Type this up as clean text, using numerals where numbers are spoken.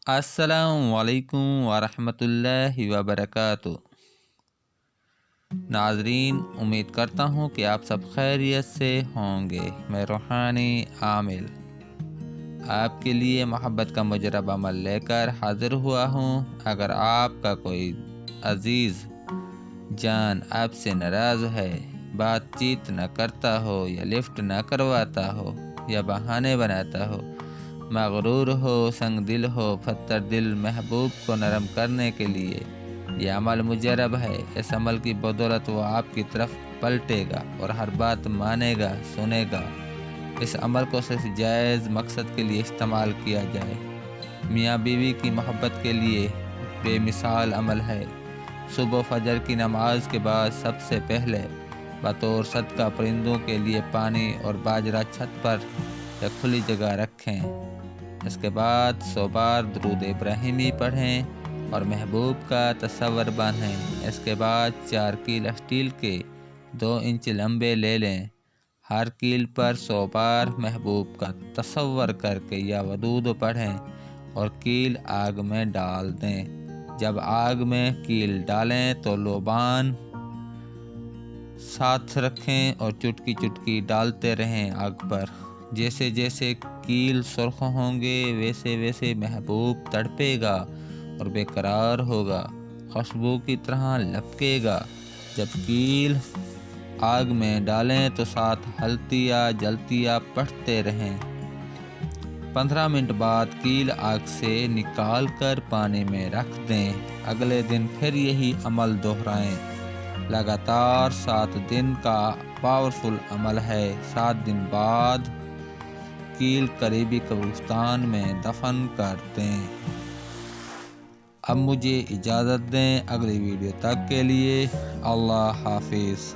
السلام علیکم ورحمۃ اللہ وبرکاتہ۔ ناظرین، امید کرتا ہوں کہ آپ سب خیریت سے ہوں گے۔ میں روحانی عامل آپ کے لیے محبت کا مجرب عمل لے کر حاضر ہوا ہوں۔ اگر آپ کا کوئی عزیز جان آپ سے ناراض ہے، بات چیت نہ کرتا ہو یا لفٹ نہ کرواتا ہو یا بہانے بناتا ہو، مغرور ہو، سنگ دل ہو، پتھر دل، محبوب کو نرم کرنے کے لیے یہ عمل مجرب ہے۔ اس عمل کی بدولت وہ آپ کی طرف پلٹے گا اور ہر بات مانے گا، سنے گا۔ اس عمل کو صرف جائز مقصد کے لیے استعمال کیا جائے۔ میاں بیوی کی محبت کے لیے بے مثال عمل ہے۔ صبح فجر کی نماز کے بعد سب سے پہلے بطور صدقہ پرندوں کے لیے پانی اور باجرہ چھت پر یا کھلی جگہ رکھیں۔ اس کے بعد 100 بار درود ابراہیمی پڑھیں اور محبوب کا تصور باندھیں۔ اس کے بعد 4 کیل اسٹیل کے 2 انچ لمبے لے لیں۔ ہر کیل پر 100 بار محبوب کا تصور کر کے یا ودود پڑھیں اور کیل آگ میں ڈال دیں۔ جب آگ میں کیل ڈالیں تو لوبان ساتھ رکھیں اور چٹکی چٹکی ڈالتے رہیں آگ پر۔ جیسے جیسے کیل سرخ ہوں گے ویسے ویسے محبوب تڑپے گا اور بے قرار ہوگا، خوشبو کی طرح لپکے گا۔ جب کیل آگ میں ڈالیں تو ساتھ ہلتیا جلتیا پڑھتے رہیں۔ 15 منٹ بعد کیل آگ سے نکال کر پانی میں رکھ دیں۔ اگلے دن پھر یہی عمل دہرائیں۔ لگاتار 7 دن کا پاورفل عمل ہے۔ 7 دن بعد کیل قریبی قبرستان میں دفن کر دیں۔ اب مجھے اجازت دیں، اگلی ویڈیو تک کے لیے اللہ حافظ۔